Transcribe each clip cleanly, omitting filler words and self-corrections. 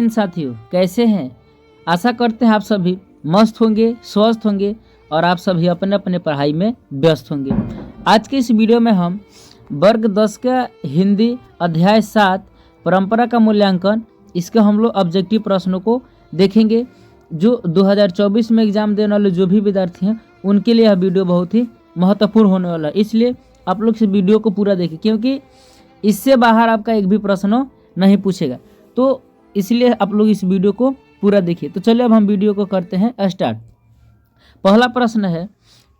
हिंद साथियों, कैसे हैं? आशा करते हैं आप सभी मस्त होंगे, स्वस्थ होंगे और आप सभी अपने अपने पढ़ाई में व्यस्त होंगे। आज के इस वीडियो में हम वर्ग 10 का हिंदी अध्याय 7 परंपरा का मूल्यांकन, इसके हम लोग ऑब्जेक्टिव प्रश्नों को देखेंगे। जो 2024 में एग्जाम देने वाले जो भी विद्यार्थी हैं उनके लिए यह वीडियो बहुत ही महत्वपूर्ण होने वाला है, इसलिए आप लोग इस वीडियो को पूरा देखें, क्योंकि इससे बाहर आपका एक भी प्रश्न नहीं पूछेगा। तो इसलिए आप लोग इस वीडियो को पूरा देखिए। तो चलिए अब हम वीडियो को करते हैं स्टार्ट। पहला प्रश्न है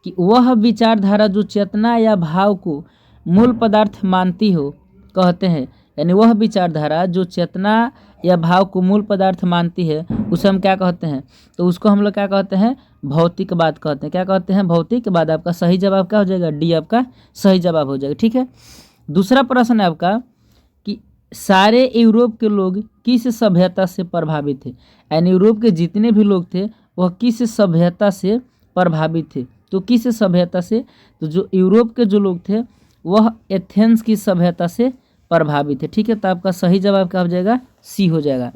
कि वह विचारधारा जो चेतना या भाव को मूल पदार्थ मानती हो कहते हैं, यानी वह विचारधारा जो चेतना या भाव को मूल पदार्थ मानती है उसे हम क्या कहते हैं? तो उसको हम लोग क्या कहते हैं? भौतिकवाद कहते हैं। क्या कहते हैं? भौतिकवाद। आपका सही जवाब क्या हो जाएगा? डी आपका सही जवाब हो जाएगा। ठीक है। दूसरा प्रश्न है आपका कि सारे यूरोप के लोग किस सभ्यता से प्रभावित थे, यानी यूरोप के जितने भी लोग थे वह किस सभ्यता से प्रभावित थे। तो किस सभ्यता से? तो जो यूरोप के जो लोग थे वह एथेंस की सभ्यता से प्रभावित है। ठीक है। तो आपका सही जवाब क्या हो जाएगा? सी हो जाएगा।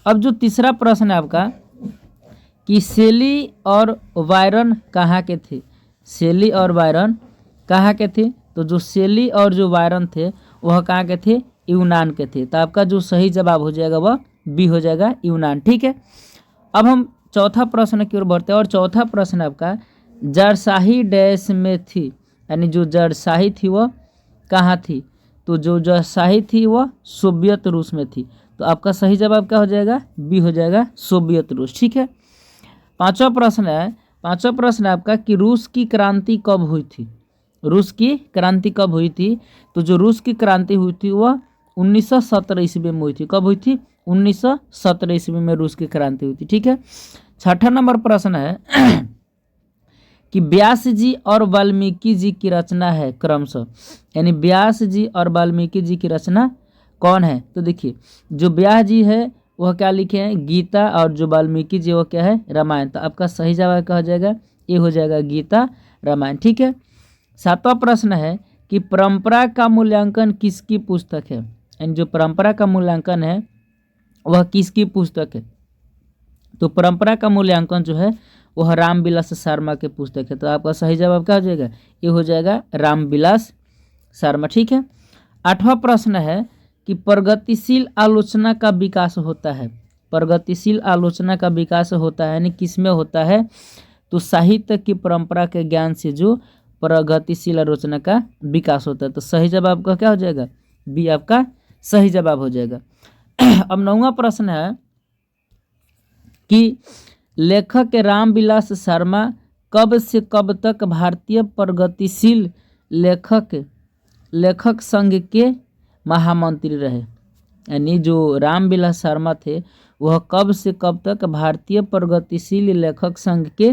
अब जो तीसरा प्रश्न है आपका कि शेली और वायरन कहाँ के थे? शेली और वायरन कहाँ के थे? तो जो शेली और जो वायरन थे वह कहाँ के थे? यूनान के थे। तो आपका जो सही जवाब हो जाएगा वह बी हो जाएगा, यूनान। ठीक है। अब हम चौथा प्रश्न की ओर बढ़ते हैं और चौथा प्रश्न आपका जरशाही डैश में थी, यानी जो जरशाही थी वह कहाँ थी? तो जो जरशाही थी वह सोवियत रूस में थी। तो आपका सही जवाब क्या हो जाएगा? बी हो जाएगा, सोवियत रूस। ठीक है। पांचवा प्रश्न है आपका कि रूस की क्रांति कब हुई थी? रूस की क्रांति कब हुई थी? तो जो रूस की क्रांति हुई थी वह 1917 ईस्वी में हुई थी। कब हुई थी? 1917 ईस्वी में रूस की क्रांति हुई थी। ठीक है। छठा नंबर प्रश्न है कि व्यास जी और वाल्मीकि जी की रचना है क्रमशः, यानी व्यास जी और वाल्मीकि जी की रचना कौन है? तो देखिए, जो व्यास जी है वह क्या लिखे हैं? गीता, और जो वाल्मीकि जी वो क्या है? रामायण। तो आपका सही जवाब क्या हो जाएगा? ये हो जाएगा गीता, रामायण। ठीक है। सातवां प्रश्न है कि परंपरा का मूल्यांकन किसकी पुस्तक है, यानी जो परंपरा का मूल्यांकन है वह किसकी पुस्तक है? तो परंपरा का मूल्यांकन जो है वह रामविलास शर्मा के पुस्तक है। तो आपका सही जवाब क्या हो जाएगा? ये हो जाएगा रामविलास शर्मा। ठीक है। आठवां प्रश्न है कि प्रगतिशील आलोचना का विकास होता है। प्रगतिशील आलोचना का विकास होता है यानी किस में होता है? तो साहित्य की परंपरा के ज्ञान से जो प्रगतिशील आलोचना का विकास होता है। तो सही जवाब का क्या हो जाएगा? बी आपका सही जवाब हो जाएगा। अब 9वां प्रश्न है कि लेखक रामविलास शर्मा कब से कब तक भारतीय प्रगतिशील लेखक संघ के महामंत्री रहे, यानी जो रामविलास शर्मा थे वह कब से कब तक भारतीय प्रगतिशील लेखक संघ के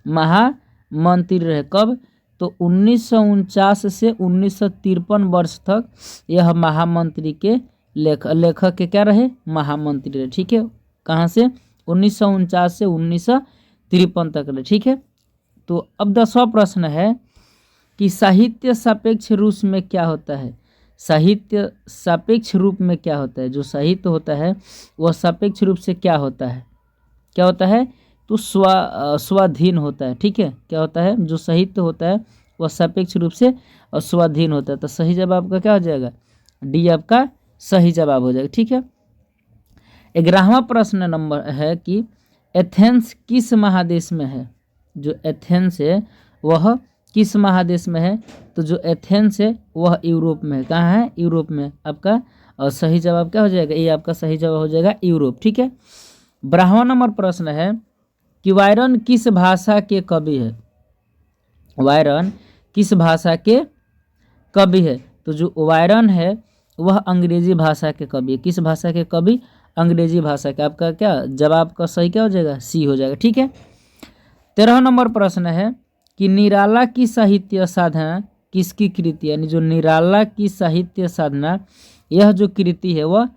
महामंत्री रहे? कब? तो 1949 से 1953 वर्ष तक यह महामंत्री के लेखक के क्या रहे? महामंत्री रहे। ठीक है। कहाँ से? 1949 से 1953 तक रहे। ठीक है। तो अब 10वां प्रश्न है कि साहित्य सापेक्ष रूप में क्या होता है? साहित्य सापेक्ष रूप में क्या होता है? जो साहित्य होता है वह सापेक्ष रूप से क्या होता है? क्या होता है? तो स्वाधीन होता है। ठीक है। क्या होता है? जो साहित्य होता है वह सापेक्ष रूप से स्वाधीन होता है। तो सही जवाब का क्या हो जाएगा? डी आपका सही जवाब हो जाएगा। ठीक है। 11वां प्रश्न नंबर है कि एथेंस किस महादेश में है? जो एथेंस है वह किस महादेश में है? तो जो एथेंस है वह यूरोप में है। कहाँ है? यूरोप में। आपका और सही जवाब क्या हो जाएगा? ये आपका सही जवाब हो जाएगा यूरोप। ठीक है। 12वां नंबर प्रश्न है कि वायरन किस भाषा के कवि है? वायरन किस भाषा के कवि है? तो जो वायरन है वह अंग्रेजी भाषा के कवि है। किस भाषा के कवि? अंग्रेजी भाषा के। आपका क्या जवाब का सही क्या हो जाएगा? सी हो जाएगा। ठीक है। 13वां नंबर प्रश्न है कि निराला की साहित्य साधना किसकी कृति, यानी जो निराला की साहित्य साधना यह जो कृति है वह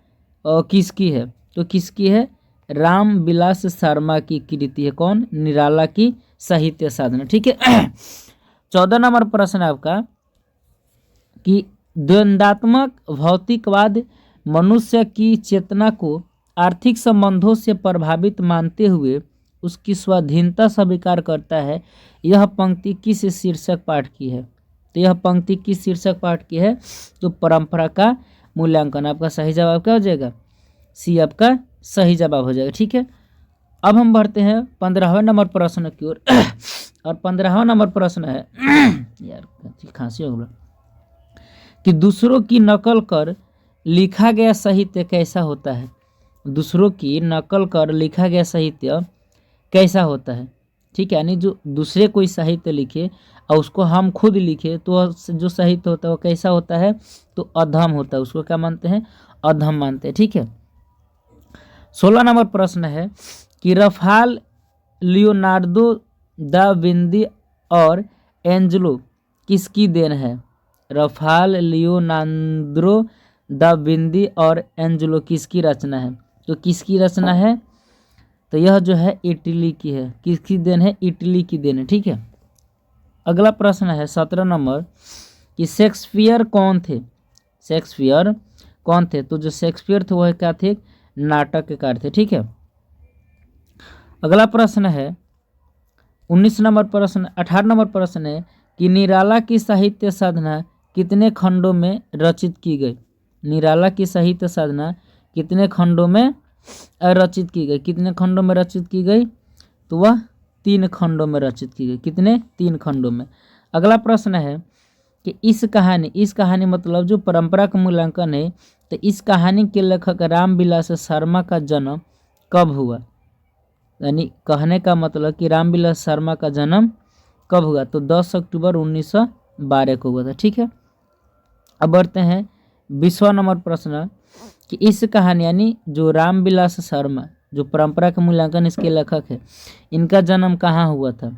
किसकी है? तो किसकी है? रामविलास शर्मा की कृति है। कौन? निराला की साहित्य साधना। ठीक है। 14 नंबर प्रश्न है आपका कि द्वंद्वात्मक भौतिकवाद मनुष्य की चेतना को आर्थिक संबंधों से प्रभावित मानते हुए उसकी स्वाधीनता स्वीकार करता है। यह पंक्ति किस शीर्षक पाठ की है? तो यह पंक्ति किस शीर्षक पाठ की है? तो परंपरा का मूल्यांकन। आपका सही जवाब क्या हो जाएगा? सी आपका सही जवाब हो जाएगा। ठीक है, अब हम बढ़ते हैं 15वें नंबर प्रश्न की ओर। और 15वां नंबर प्रश्न है यार खांसी हो गया कि दूसरों की नकल कर लिखा गया साहित्य कैसा होता है? दूसरों की नकल कर लिखा गया साहित्य कैसा होता है? ठीक है, यानी जो दूसरे कोई साहित्य लिखे और उसको हम खुद लिखे तो जो साहित्य होता है वो कैसा होता है? तो अधम होता है। उसको क्या मानते हैं? अधम मानते हैं। ठीक है, 16 नंबर प्रश्न है कि रफाल लियोनार्डो दा विंदी और एंजेलो किसकी देन है? रफाल लियोनार्डो दा विंदी और एंजेलो किसकी रचना है? तो किसकी रचना है? तो यह जो है इटली की है। किसकी देन है? इटली की देन है। ठीक है, अगला प्रश्न है 17 नंबर कि शेक्सपियर कौन थे? शेक्सपियर कौन थे? तो जो शेक्सपियर थे वह क्या थे? नाटककार थे। ठीक है, अगला प्रश्न है 19 नंबर प्रश्न 18 नंबर प्रश्न है कि निराला की साहित्य साधना कितने खंडों में रचित की गई? निराला की साहित्य साधना कितने खंडों में रचित की गई? कितने खंडों में रचित की गई? तो वह 3 खंडों में रचित की गई। कितने? 3 खंडों में। अगला प्रश्न है कि इस कहानी मतलब जो परंपरा का मूल्यांकन है, तो इस कहानी के लेखक रामविलास शर्मा का जन्म कब हुआ? यानी कहने का मतलब कि रामविलास शर्मा का जन्म कब हुआ? तो 10 अक्टूबर 1912 को हुआ था। ठीक है, अब बढ़ते हैं 20वां नंबर प्रश्न कि इस कहानी यानी जो रामविलास शर्मा जो परंपरा का मूल्यांकन इसके लेखक है, इनका जन्म कहाँ हुआ था?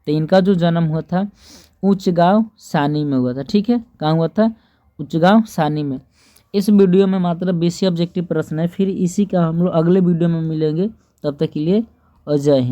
तो इनका जो जन्म हुआ था ऊंचगांव सानी में हुआ था। ठीक है, कहाँ हुआ था? ऊंचगांव सानी में। इस वीडियो में मात्र 20 ऑब्जेक्टिव प्रश्न है। फिर इसी का हम लोग अगले वीडियो में मिलेंगे। तब तक के लिए और जय हिंद।